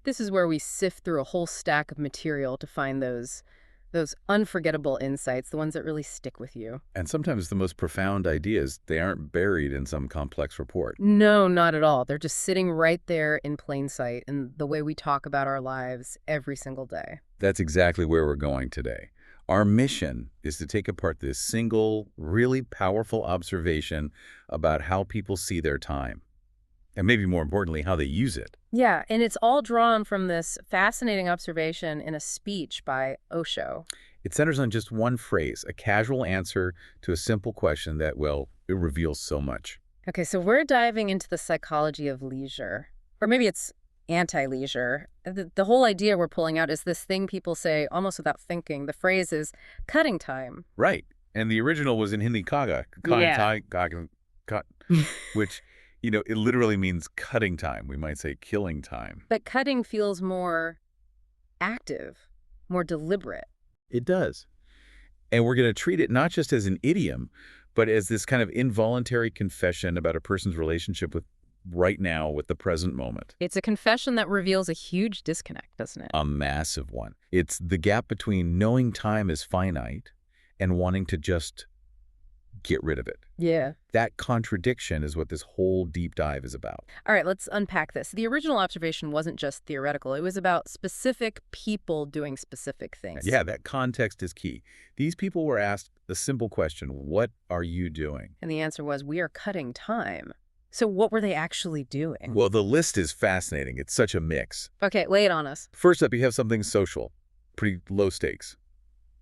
This is where we sift through a whole stack of material to find those unforgettable insights, the ones that really stick with you. And sometimes the most profound ideas, they aren't buried in some complex report. No, not at all. They're just sitting right there in plain sight in the way we talk about our lives every single day. That's exactly where we're going today. Our mission is to take apart this single, really powerful observation about how people see their time, and maybe more importantly, how they use it. Yeah, and it's all drawn from this fascinating observation in a speech by Osho. It centers on just one phrase, a casual answer to a simple question that, well, it reveals so much. Okay, so we're diving into the psychology of leisure, or maybe it's anti-leisure. The whole idea we're pulling out is this thing people say almost without thinking. The phrase is cutting time. Right. And the original was in Hindi Yeah. which, it literally means cutting time. We might say killing time. But cutting feels more active, more deliberate. It does. And we're going to treat it not just as an idiom, but as this kind of involuntary confession about a person's relationship with right now, with the present moment. It's a confession that reveals a huge disconnect, doesn't it? A massive one. It's the gap between knowing time is finite and wanting to just get rid of it. Yeah. That contradiction is what this whole deep dive is about. All right, let's unpack this. The original observation wasn't just theoretical. It was about specific people doing specific things. Yeah, that context is key. These people were asked the simple question, what are you doing? And the answer was, we are cutting time. So what were they actually doing? Well, the list is fascinating. It's such a mix. Okay, lay it on us. First up, you have something social, pretty low stakes,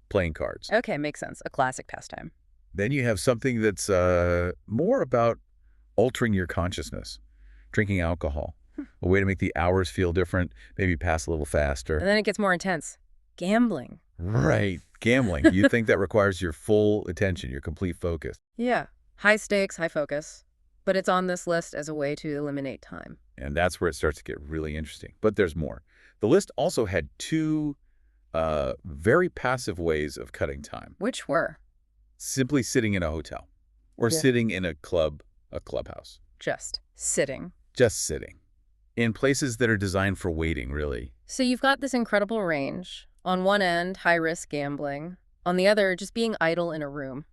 playing cards. Okay, makes sense. A classic pastime. Then you have something that's more about altering your consciousness, drinking alcohol, a way to make the hours feel different, maybe pass a little faster. And then it gets more intense. Gambling. Right, gambling. You think that requires your full attention, your complete focus. Yeah, high stakes, high focus. But it's on this list as a way to eliminate time. And that's where it starts to get really interesting. But there's more. The list also had two very passive ways of cutting time. Which were? Simply sitting in a hotel or sitting in a clubhouse. Just sitting. Just sitting. In places that are designed for waiting, really. So you've got this incredible range. On one end, high-risk gambling. On the other, just being idle in a room.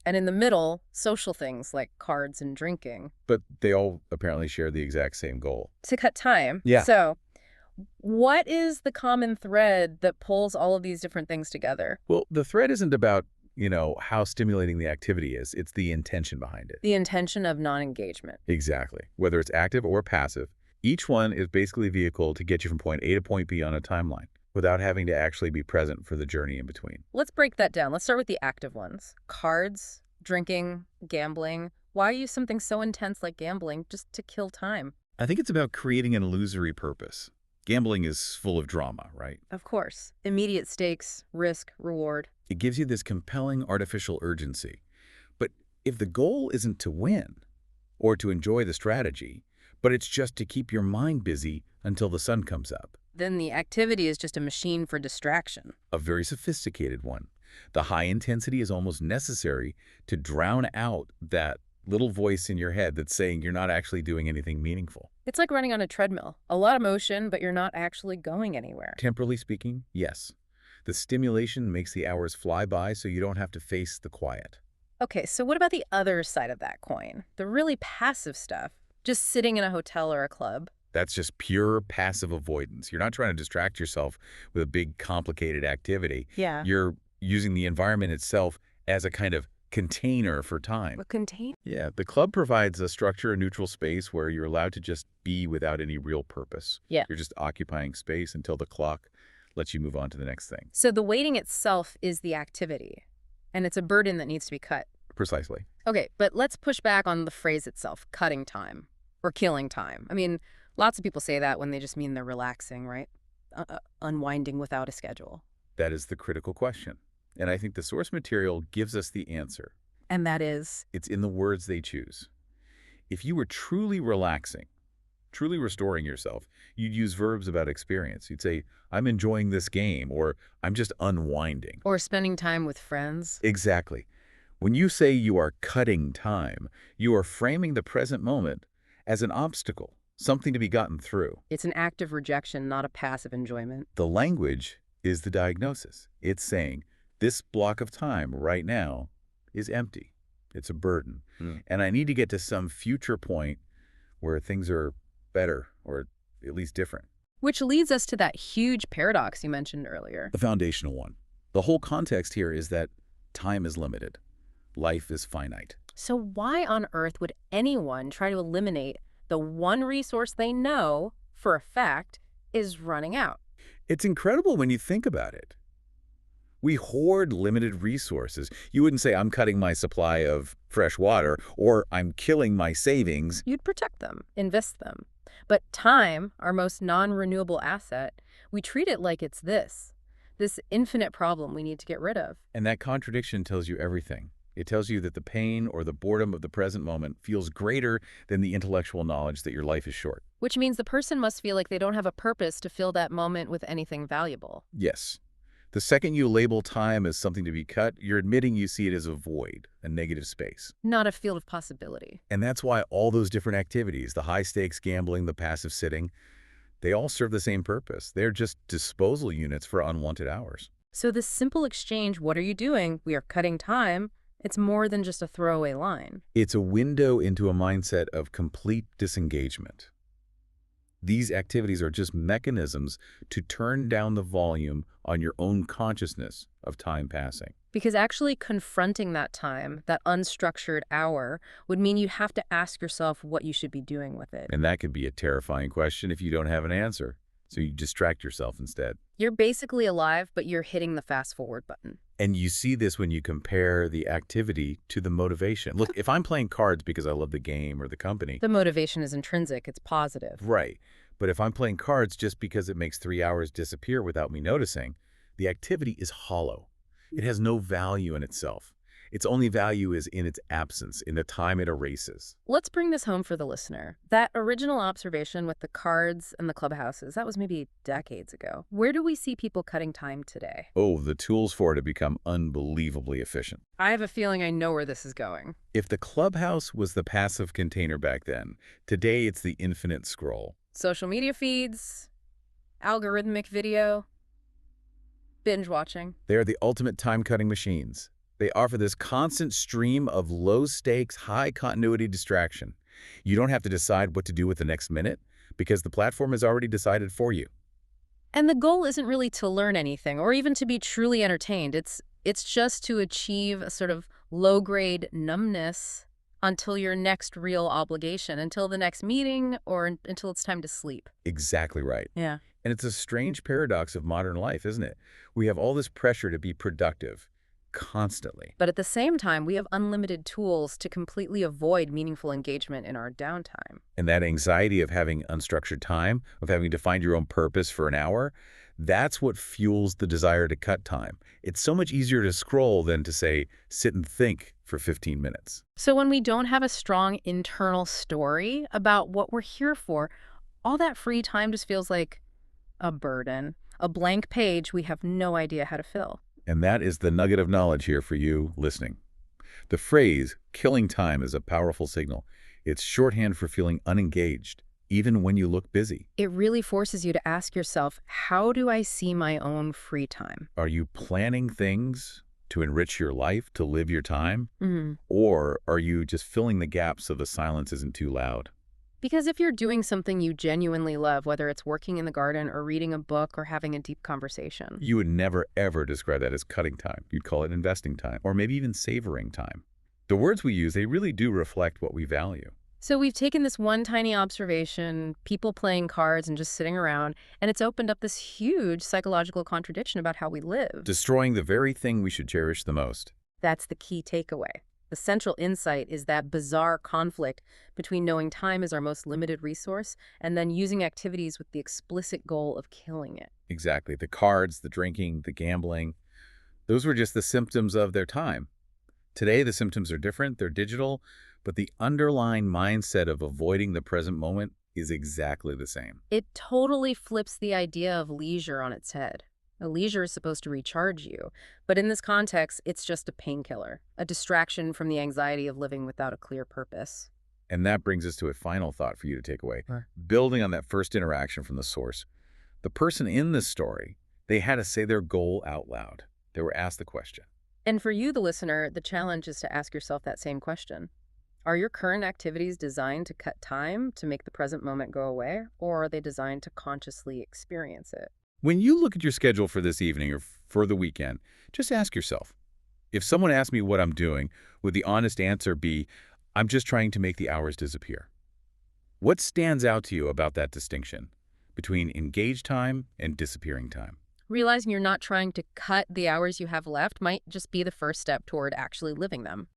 And in the middle, social things like cards and drinking. But they all apparently share the exact same goal. To cut time. Yeah. So what is the common thread that pulls all of these different things together? Well, the thread isn't about, how stimulating the activity is. It's the intention behind it. The intention of non-engagement. Exactly. Whether it's active or passive, each one is basically a vehicle to get you from point A to point B on a timeline without having to actually be present for the journey in between. Let's break that down. Let's start with the active ones. Cards, drinking, gambling. Why use something so intense like gambling just to kill time? I think it's about creating an illusory purpose. Gambling is full of drama, right? Of course. Immediate stakes, risk, reward. It gives you this compelling artificial urgency. But if the goal isn't to win or to enjoy the strategy, but it's just to keep your mind busy until the sun comes up. Then the activity is just a machine for distraction. A very sophisticated one. The high intensity is almost necessary to drown out that little voice in your head that's saying you're not actually doing anything meaningful. It's like running on a treadmill. A lot of motion, but you're not actually going anywhere. Temporally speaking, yes. The stimulation makes the hours fly by so you don't have to face the quiet. Okay, so what about the other side of that coin? The really passive stuff. Just sitting in a hotel or a club. That's just pure passive avoidance. You're not trying to distract yourself with a big, complicated activity. Yeah. You're using the environment itself as a kind of container for time. A container? Yeah, the club provides a structure, a neutral space where you're allowed to just be without any real purpose. Yeah. You're just occupying space until the clock lets you move on to the next thing. So the waiting itself is the activity, and it's a burden that needs to be cut. Precisely. Okay, but let's push back on the phrase itself, cutting time or killing time. I mean, lots of people say that when they just mean they're relaxing, right? Unwinding without a schedule. That is the critical question. And I think the source material gives us the answer. And that is? It's in the words they choose. If you were truly relaxing, truly restoring yourself, you'd use verbs about experience. You'd say, I'm enjoying this game, or I'm just unwinding. Or spending time with friends. Exactly. When you say you are cutting time, you are framing the present moment as an obstacle, something to be gotten through. It's an active rejection, not a passive enjoyment. The language is the diagnosis. It's saying, this block of time right now is empty. It's a burden. And I need to get to some future point where things are better or at least different. Which leads us to that huge paradox you mentioned earlier. The foundational one. The whole context here is that time is limited. Life is finite. So why on earth would anyone try to eliminate the one resource they know for a fact is running out? It's incredible when you think about it. We hoard limited resources. You wouldn't say, I'm cutting my supply of fresh water, or I'm killing my savings. You'd protect them, invest them. But time, our most non-renewable asset, we treat it like it's this infinite problem we need to get rid of. And that contradiction tells you everything. It tells you that the pain or the boredom of the present moment feels greater than the intellectual knowledge that your life is short. Which means the person must feel like they don't have a purpose to fill that moment with anything valuable. Yes. The second you label time as something to be cut, you're admitting you see it as a void, a negative space. Not a field of possibility. And that's why all those different activities, the high-stakes gambling, the passive sitting, they all serve the same purpose. They're just disposal units for unwanted hours. So this simple exchange, what are you doing? We are cutting time. It's more than just a throwaway line. It's a window into a mindset of complete disengagement. These activities are just mechanisms to turn down the volume on your own consciousness of time passing. Because actually confronting that time, that unstructured hour, would mean you have to ask yourself what you should be doing with it. And that could be a terrifying question if you don't have an answer. So you distract yourself instead. You're basically alive, but you're hitting the fast forward button. And you see this when you compare the activity to the motivation. Look, if I'm playing cards because I love the game or the company. The motivation is intrinsic. It's positive. Right. But if I'm playing cards just because it makes 3 hours disappear without me noticing, the activity is hollow. It has no value in itself. Its only value is in its absence, in the time it erases. Let's bring this home for the listener. That original observation with the cards and the clubhouses, that was maybe decades ago. Where do we see people cutting time today? Oh, the tools for it have become unbelievably efficient. I have a feeling I know where this is going. If the clubhouse was the passive container back then, today it's the infinite scroll. Social media feeds, algorithmic video, binge watching. They are the ultimate time-cutting machines. They offer this constant stream of low-stakes, high-continuity distraction. You don't have to decide what to do with the next minute because the platform has already decided for you. And the goal isn't really to learn anything or even to be truly entertained. It's just to achieve a sort of low-grade numbness until your next real obligation, until the next meeting, or until it's time to sleep. Exactly right. Yeah. And it's a strange paradox of modern life, isn't it? We have all this pressure to be productive constantly. But at the same time, we have unlimited tools to completely avoid meaningful engagement in our downtime. And that anxiety of having unstructured time, of having to find your own purpose for an hour, that's what fuels the desire to cut time. It's so much easier to scroll than to, say, sit and think for 15 minutes. So when we don't have a strong internal story about what we're here for, all that free time just feels like a burden, a blank page we have no idea how to fill. And that is the nugget of knowledge here for you listening. The phrase, killing time, is a powerful signal. It's shorthand for feeling unengaged, even when you look busy. It really forces you to ask yourself, how do I see my own free time? Are you planning things to enrich your life, to live your time? Mm-hmm. Or are you just filling the gaps so the silence isn't too loud? Because if you're doing something you genuinely love, whether it's working in the garden or reading a book or having a deep conversation, You would never, ever describe that as cutting time. You'd call it investing time, or maybe even savoring time. The words we use, they really do reflect what we value. So we've taken this one tiny observation, people playing cards and just sitting around, and it's opened up this huge psychological contradiction about how we live. Destroying the very thing we should cherish the most. That's the key takeaway. The central insight is that bizarre conflict between knowing time is our most limited resource and then using activities with the explicit goal of killing it. Exactly. The cards, the drinking, the gambling, those were just the symptoms of their time. Today, the symptoms are different. They're digital, but the underlying mindset of avoiding the present moment is exactly the same. It totally flips the idea of leisure on its head. A leisure is supposed to recharge you, but in this context, it's just a painkiller, a distraction from the anxiety of living without a clear purpose. And that brings us to a final thought for you to take away. Right. Building on that first interaction from the source, the person in this story, they had to say their goal out loud. They were asked the question. And for you, the listener, the challenge is to ask yourself that same question. Are your current activities designed to cut time, to make the present moment go away, or are they designed to consciously experience it? When you look at your schedule for this evening or for the weekend, just ask yourself, if someone asked me what I'm doing, would the honest answer be, I'm just trying to make the hours disappear? What stands out to you about that distinction between engaged time and disappearing time? Realizing you're not trying to cut the hours you have left might just be the first step toward actually living them.